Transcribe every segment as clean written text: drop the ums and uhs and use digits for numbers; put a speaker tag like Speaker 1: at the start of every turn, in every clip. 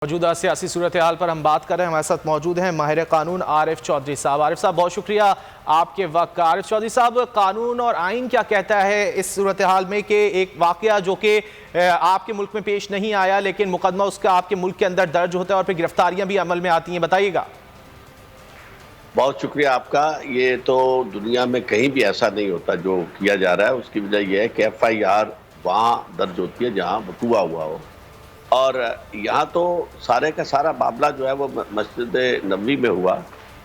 Speaker 1: موجودہ سیاسی صورتحال پر ہم بات کر رہے ہیں. ہمارے ساتھ موجود ہیں ماہر قانون عارف چودھری صاحب. عارف صاحب بہت شکریہ آپ کے وقت کا. عارف چودھری صاحب، قانون اور آئین کیا کہتا ہے اس صورتحال میں کہ ایک واقعہ جو کہ آپ کے ملک میں پیش نہیں آیا لیکن مقدمہ اس کا آپ کے ملک کے اندر درج ہوتا ہے اور پھر گرفتاریاں بھی عمل میں آتی ہیں، بتائیے گا.
Speaker 2: بہت شکریہ آپ کا. یہ تو دنیا میں کہیں بھی ایسا نہیں ہوتا جو کیا جا رہا ہے. اس کی وجہ یہ ہے کہ ایف آئی آر وہاں درج ہوتی ہے جہاں وقوع ہوا ہو، اور یہاں تو سارے کا سارا معاملہ جو ہے وہ مسجد نبوی میں ہوا،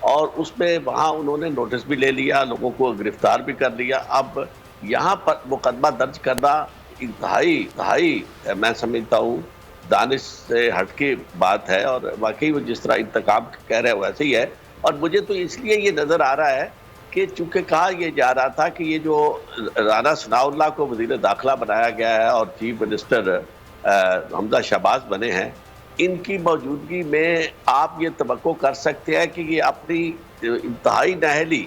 Speaker 2: اور اس میں وہاں انہوں نے نوٹس بھی لے لیا، لوگوں کو گرفتار بھی کر لیا. اب یہاں پر مقدمہ درج کرنا انتہائی میں سمجھتا ہوں دانش سے ہٹ کے بات ہے، اور واقعی وہ جس طرح انتقام کہہ رہے ہیں ویسے ہی ہے. اور مجھے تو اس لیے یہ نظر آ رہا ہے کہ چونکہ کہا یہ جا رہا تھا کہ یہ جو رانا ثناء اللہ کو وزیر داخلہ بنایا گیا ہے اور چیف منسٹر حمزہ شہباز بنے ہیں، ان کی موجودگی میں آپ یہ توقع کر سکتے ہیں کہ یہ اپنی انتہائی نااہلی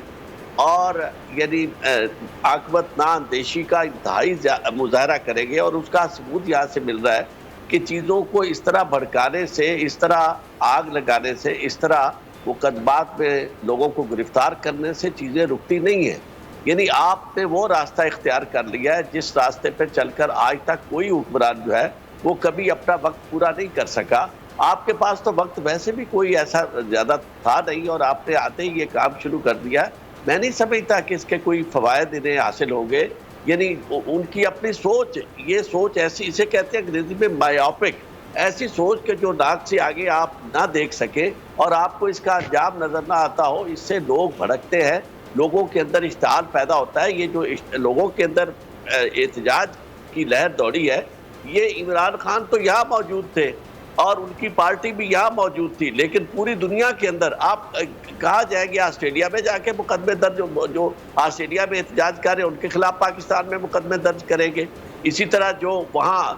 Speaker 2: اور یعنی عاقبت نا اندیشی کا انتہائی مظاہرہ کریں گے. اور اس کا ثبوت یہاں سے مل رہا ہے کہ چیزوں کو اس طرح بھڑکانے سے، اس طرح آگ لگانے سے، اس طرح مقدمات میں لوگوں کو گرفتار کرنے سے چیزیں رکتی نہیں ہیں. یعنی آپ نے وہ راستہ اختیار کر لیا ہے جس راستے پہ چل کر آج تک کوئی حکمران جو ہے وہ کبھی اپنا وقت پورا نہیں کر سکا. آپ کے پاس تو وقت ویسے بھی کوئی ایسا زیادہ تھا نہیں، اور آپ نے آتے ہی یہ کام شروع کر دیا. میں نہیں سمجھتا کہ اس کے کوئی فوائد انہیں حاصل ہوں گے. یعنی ان کی اپنی سوچ، یہ سوچ ایسی، اسے کہتے ہیں انگریزی میں مایوپک، ایسی سوچ کہ جو ناک سے آگے آپ نہ دیکھ سکے اور آپ کو اس کا انجام نظر نہ آتا ہو. اس سے لوگ بھڑکتے ہیں، لوگوں کے اندر اشتعال پیدا ہوتا ہے. یہ جو لوگوں کے اندر احتجاج کی لہر دوڑی ہے، یہ عمران خان تو یہاں موجود تھے اور ان کی پارٹی بھی یہاں موجود تھی، لیکن پوری دنیا کے اندر آپ کہا جائے گا آسٹریلیا میں جا کے مقدمے درج، جو آسٹریلیا میں احتجاج کر رہے ہیں ان کے خلاف پاکستان میں مقدمے درج کریں گے. اسی طرح جو وہاں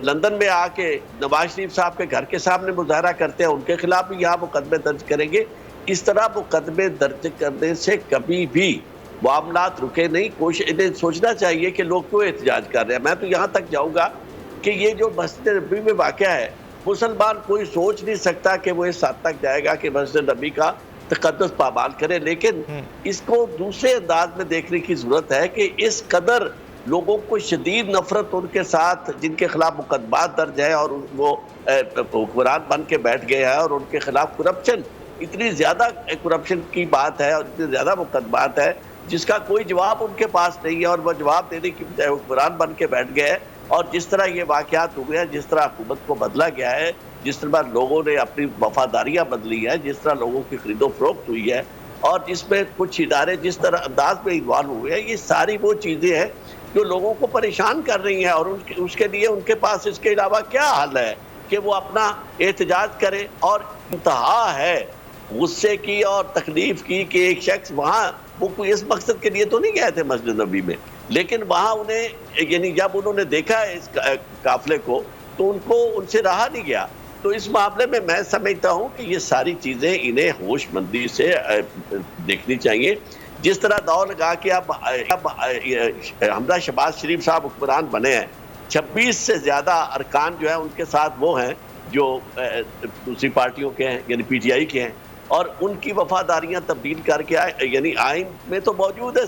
Speaker 2: لندن میں آ کے نواز شریف صاحب کے گھر کے سامنے مظاہرہ کرتے ہیں ان کے خلاف بھی یہاں مقدمے درج کریں گے. اس طرح مقدمے درج کرنے سے کبھی بھی معاملات رکے نہیں. انہیں سوچنا چاہیے کہ لوگ کیوں احتجاج کر رہے ہیں. میں تو یہاں تک جاؤں گا کہ یہ جو مسجد نبوی میں واقعہ ہے، مسلمان کوئی سوچ نہیں سکتا کہ وہ اس حد تک جائے گا کہ مسجد نبوی کا تقدس پامال کرے. لیکن اس کو دوسرے انداز میں دیکھنے کی ضرورت ہے کہ اس قدر لوگوں کو شدید نفرت ان کے ساتھ، جن کے خلاف مقدمات درج ہے اور وہ حکمران بن کے بیٹھ گئے ہیں، اور ان کے خلاف کرپشن، اتنی زیادہ کرپشن کی بات ہے اور اتنی زیادہ مقدمات ہے جس کا کوئی جواب ان کے پاس نہیں ہے، اور وہ جواب دینے کی بجائے حکمران بن کے بیٹھ گئے ہیں. اور جس طرح یہ واقعات ہوئے ہیں، جس طرح حکومت کو بدلا گیا ہے، جس طرح لوگوں نے اپنی وفاداریاں بدلی ہیں، جس طرح لوگوں کی خرید و فروخت ہوئی ہے، اور جس میں کچھ ادارے جس طرح انداز میں انوالو ہوئے ہیں، یہ ساری وہ چیزیں ہیں جو لوگوں کو پریشان کر رہی ہیں. اور اس کے لیے ان کے پاس اس کے علاوہ کیا حل ہے کہ وہ اپنا احتجاج کرے. اور انتہا ہے غصے کی اور تکلیف کی کہ ایک شخص وہاں، وہ کوئی اس مقصد کے لیے تو نہیں گئے تھے مسجد نبوی میں، لیکن وہاں انہیں یعنی جب انہوں نے دیکھا ہے اس قافلے کو تو ان سے رہا نہیں گیا. تو اس معاملے میں میں سمجھتا ہوں کہ یہ ساری چیزیں انہیں ہوش مندی سے دیکھنی چاہیے. جس طرح دور لگا کے اب حمزہ شہباز شریف صاحب حکمران بنے ہیں، 26 سے زیادہ ارکان جو ہیں ان کے ساتھ وہ ہیں جو دوسری پارٹیوں کے ہیں، یعنی پی ٹی آئی کے ہیں، اور ان کی وفاداریاں تبدیل کر کے یعنی آئین میں تو موجود ہے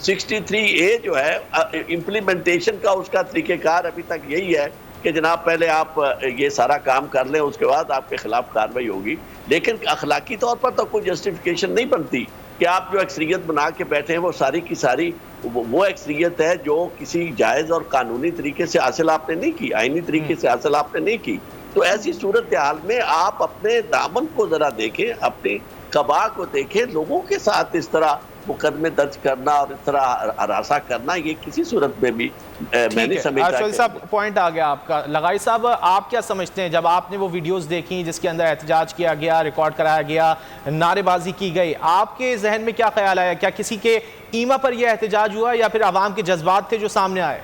Speaker 2: 63A جو ہے امپلیمنٹیشن کا، اس کا طریقہ کار ابھی تک یہی ہے کہ جناب پہلے آپ یہ سارا کام کر لیں، اس کے بعد آپ کے خلاف کارروائی ہوگی. لیکن اخلاقی طور پر تو کوئی جسٹیفیکیشن نہیں بنتی کہ آپ جو اکثریت بنا کے بیٹھے ہیں وہ ساری کی ساری وہ اکثریت ہے جو کسی جائز اور قانونی طریقے سے حاصل آپ نے نہیں کی، آئینی طریقے سے حاصل آپ نے نہیں کی. تو ایسی صورتحال میں آپ اپنے دامن کو ذرا دیکھیں، اپنی قبا کو دیکھیں. لوگوں کے ساتھ اس طرح مقدمے درج کرنا اور اس طرح ہراساں کرنا، یہ کسی صورت میں بھی میں نہیں سمجھتا.
Speaker 1: چودھری صاحب پوائنٹ آ گیا آپ کا. لغائی صاحب آپ کیا سمجھتے ہیں جب آپ نے وہ ویڈیوز دیکھیں جس کے اندر احتجاج کیا گیا، ریکارڈ کرایا گیا، نعرے بازی کی گئی، آپ کے ذہن میں کیا خیال آیا؟ کیا کسی کے ایما پر یہ احتجاج ہوا یا پھر عوام کے جذبات تھے جو سامنے آئے؟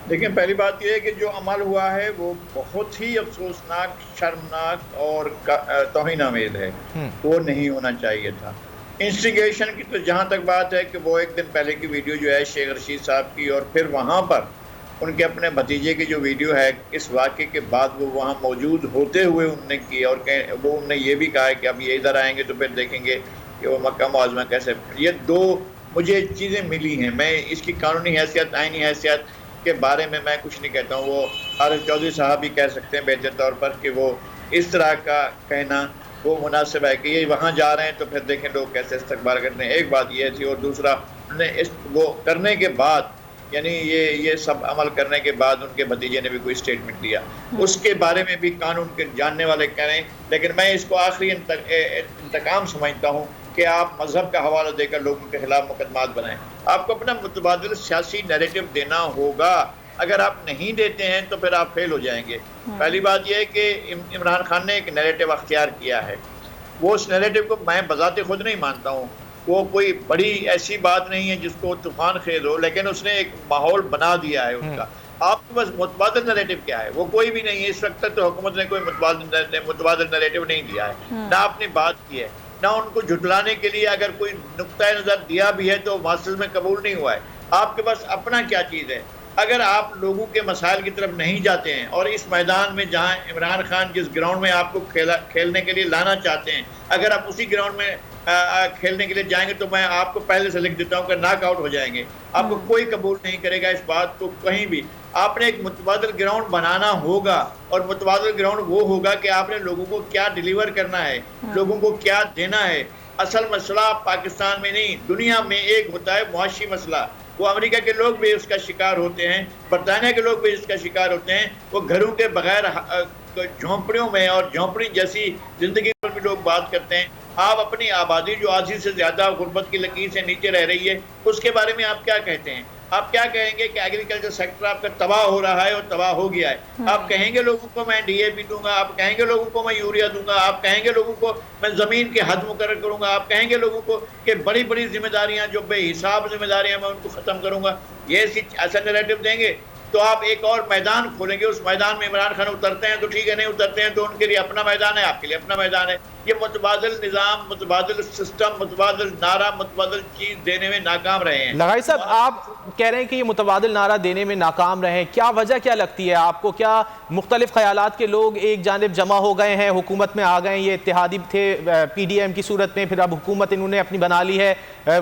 Speaker 3: دیکھیں، پہلی بات یہ ہے کہ جو عمل ہوا ہے وہ بہت ہی افسوسناک، شرمناک اور توہین آمیز ہے. وہ نہیں ہونا چاہیے تھا. انسٹیگیشن کی تو جہاں تک بات ہے کہ وہ ایک دن پہلے کی ویڈیو جو ہے شیخ رشید صاحب کی، اور پھر وہاں پر ان کے اپنے بھتیجے کی جو ویڈیو ہے اس واقعے کے بعد وہ وہاں موجود ہوتے ہوئے انہوں نے کی، اور وہ انہوں نے یہ بھی کہا ہے کہ اب یہ ادھر آئیں گے تو پھر دیکھیں گے کہ وہ مکہ معظمہ کیسے. یہ دو مجھے چیزیں ملی ہیں. میں اس کی قانونی حیثیت، آئینی حیثیت کے بارے میں کچھ نہیں کہتا ہوں. وہ عارف چودھری صاحب بھی کہہ سکتے ہیں بہتر طور پر کہ وہ اس طرح کا کہنا وہ مناسب ہے کہ یہ وہاں جا رہے ہیں تو پھر دیکھیں لوگ کیسے استقبال کرتے ہیں. ایک بات یہ تھی، اور دوسرا وہ کرنے کے بعد، یعنی یہ سب عمل کرنے کے بعد ان کے بھتیجے نے بھی کوئی اسٹیٹمنٹ دیا، اس کے بارے میں بھی قانون کے جاننے والے کہہ رہے ہیں. لیکن میں اس کو آخری انتقام سمجھتا ہوں کہ آپ مذہب کا حوالہ دے کر لوگوں کے خلاف مقدمات بنائیں. آپ کو اپنا متبادل سیاسی نیریٹو دینا ہوگا. اگر آپ نہیں دیتے ہیں تو پھر آپ فیل ہو جائیں گے. پہلی بات یہ ہے کہ عمران خان نے ایک نیریٹو اختیار کیا ہے. وہ اس نیریٹو کو میں بذات خود نہیں مانتا ہوں، وہ کوئی بڑی ایسی بات نہیں ہے جس کو طوفان خیز ہو، لیکن اس نے ایک ماحول بنا دیا ہے ان کا. آپ کو بس متبادل نیریٹو کیا ہے؟ وہ کوئی بھی نہیں ہے. اس وقت تک تو حکومت نے کوئی متبادل نیریٹو نہیں دیا ہے، نہ آپ نے بات کی ہے، نہ ان کو جھٹلانے کے لیے اگر کوئی نقطۂ نظر دیا بھی ہے تو ماسٹرز میں قبول نہیں ہوا ہے. آپ کے پاس اپنا کیا چیز ہے؟ اگر آپ لوگوں کے مسائل کی طرف نہیں جاتے ہیں، اور اس میدان میں جہاں عمران خان جس گراؤنڈ میں آپ کو کھیلنے کے لیے لانا چاہتے ہیں، اگر آپ اسی گراؤنڈ میں کھیلنے کے لیے جائیں گے تو میں آپ کو پہلے سے لکھ دیتا ہوں کہ ناک آؤٹ ہو جائیں گے. آپ کو کوئی قبول نہیں کرے گا اس بات کو کہیں بھی. آپ نے ایک متبادل گراؤنڈ بنانا ہوگا، اور متبادل گراؤنڈ وہ ہوگا کہ آپ نے لوگوں کو کیا ڈیلیور کرنا ہے، لوگوں کو کیا دینا ہے. اصل مسئلہ پاکستان میں نہیں، دنیا میں ایک ہوتا ہے معاشی مسئلہ. وہ امریکہ کے لوگ بھی اس کا شکار ہوتے ہیں، برطانیہ کے لوگ بھی اس کا شکار ہوتے ہیں. وہ گھروں کے بغیر جھونپڑیوں میں اور جھونپڑی جیسی زندگی پر بھی لوگ بات کرتے ہیں. آپ اپنی آبادی جو آدھی سے زیادہ غربت کی لکیر سے نیچے رہ رہی ہے، اس کے بارے میں آپ کیا کہتے ہیں؟ آپ کیا کہیں گے کہ ایگریکلچر سیکٹر آپ کا تباہ ہو رہا ہے اور تباہ ہو گیا ہے. آپ کہیں گے لوگوں کو میں ڈی اے پی دوں گا، آپ کہیں گے لوگوں کو میں یوریا دوں گا، آپ کہیں گے لوگوں کو میں زمین کے حد مقرر کروں گا، آپ کہیں گے لوگوں کو کہ بڑی بڑی ذمہ داریاں جو بے حساب ذمہ داریاں میں ان کو ختم کروں گا. یہ ایسا نیریٹو دیں گے تو آپ ایک اور میدان کھولیں گے. اس میدان میں عمران خان اترتے ہیں تو ٹھیک ہے، نہیں اترتے ہیں تو ان کے لیے اپنا میدان ہے، آپ کے لیے اپنا میدان ہے. یہ متبادل نظام، متبادل سسٹم، متبادل نعرہ، متبادل چیز دینے میں ناکام رہے ہیں.
Speaker 1: لغائی صاحب، آپ کہہ رہے ہیں کہ یہ متبادل نعرہ دینے میں ناکام رہے ہیں. کیا وجہ کیا لگتی ہے آپ کو؟ کیا مختلف خیالات کے لوگ ایک جانب جمع ہو گئے ہیں، حکومت میں آ گئے ہیں؟ یہ اتحادی تھے پی ڈی ایم کی صورت میں، پھر اب حکومت انہوں نے اپنی بنا لی ہے.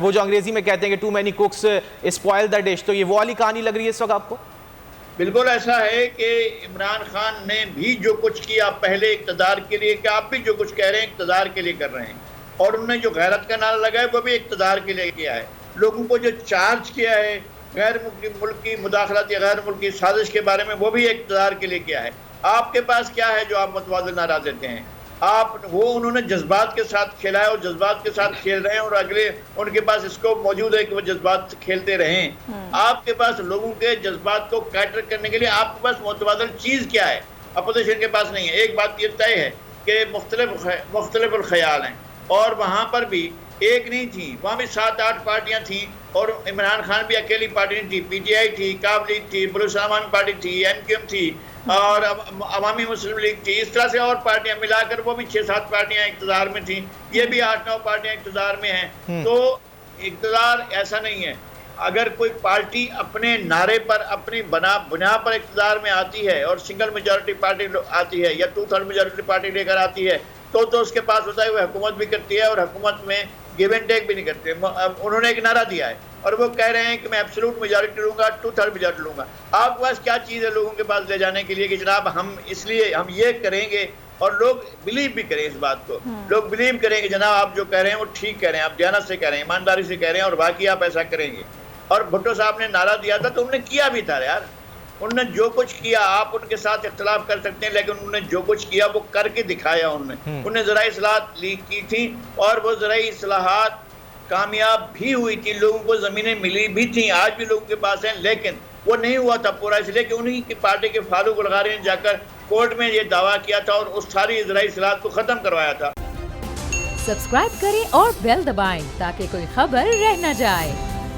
Speaker 1: وہ جو انگریزی میں کہتے ہیں کہ too many cooks spoil the dish, تو یہ وہ والی کہانی لگ رہی ہے اس وقت آپ کو؟
Speaker 3: بالکل ایسا ہے کہ عمران خان نے بھی جو کچھ کیا پہلے اقتدار کے لیے، کہ آپ بھی جو کچھ کہہ رہے ہیں اقتدار کے لیے کر رہے ہیں، اور انہوں نے جو غیرت کا نعرہ لگایا وہ بھی اقتدار کے لیے کیا ہے. لوگوں کو جو چارج کیا ہے غیر ملکی مداخلت یا غیر ملکی سازش کے بارے میں، وہ بھی اقتدار کے لیے کیا ہے. آپ کے پاس کیا ہے جو آپ متبادل نعرہ دیتے ہیں؟ انہوں نے جذبات کے ساتھ کھیلا ہے اور جذبات کے ساتھ کھیل رہے ہیں، اور اگلے ان کے پاس اسکوپ موجود ہے کہ وہ جذبات کھیلتے رہیں. آپ کے پاس لوگوں کے جذبات کو کیٹر کرنے کے لیے آپ کے پاس متبادل چیز کیا ہے؟ اپوزیشن کے پاس نہیں ہے. ایک بات یہ طے ہے کہ مختلف الخیال ہیں، اور وہاں پر بھی ایک نہیں تھی، وہاں بھی 7-8 پارٹیاں تھیں، اور عمران خان بھی اکیلی پارٹی نہیں تھی. پی ٹی آئی تھی، کاب لیگ تھی، بلوچستان پارٹی تھی، ایم کیو ایم تھی، اور عوامی مسلم لیگ تھی. اس طرح سے اور پارٹیاں ملا کر وہ بھی 6-7 پارٹیاں اقتدار میں تھیں. یہ بھی 8-9 پارٹیاں اقتدار میں ہیں. تو اقتدار ایسا نہیں ہے. اگر کوئی پارٹی اپنے نعرے پر، اپنی بنا پر اقتدار میں آتی ہے اور سنگل میجورٹی پارٹی آتی ہے یا 2/3 میجورٹی پارٹی لے کر آتی ہے، تو اس کے پاس ہوتا ہے وہ حکومت بھی کرتی ہے، اور حکومت میں گیو اینڈ ٹیک بھی نہیں کرتے. انہوں نے ایک نعرہ دیا ہے اور وہ کہہ رہے ہیں کہ میں ایبسولوٹ میجورٹی لوں گا، 2/3 میجورٹی لوں گا. آپ کے پاس کیا چیز ہے لوگوں کے پاس لے جانے کے لیے کہ جناب ہم اس لیے ہم یہ کریں گے، اور لوگ بلیو بھی کریں اس بات کو. لوگ بلیو کریں کہ جناب آپ جو کہہ رہے ہیں وہ ٹھیک کہہ رہے ہیں، آپ دیانت سے کہہ رہے ہیں، ایمانداری سے کہہ رہے ہیں، اور باقی آپ ایسا کریں گے. اور بھٹو صاحب نے نعرہ دیا تھا تو انہوں نے کیا بھی تھا یار. انہوں نے جو کچھ کیا، آپ ان کے ساتھ اختلاف کر سکتے ہیں، لیکن انہوں نے جو کچھ کیا وہ کر کے دکھایا. انہوں نے زرعی اصلاحات لیک کی تھی، اور وہ زرعی اصلاحات کامیاب بھی ہوئی تھی، لوگوں کو زمینیں ملی بھی تھیں، آج بھی لوگوں کے پاس ہیں. لیکن وہ نہیں ہوا تھا پورا، اس لیے کہ انہی کی پارٹی کے فاروق الغاری نے جا کر کورٹ میں یہ دعویٰ کیا تھا اور اس ساری زرعی اصلاحات کو ختم کروایا تھا.
Speaker 4: سبسکرائب کریں اور بیل دبائیں تاکہ کوئی خبر رہ نہ جائے.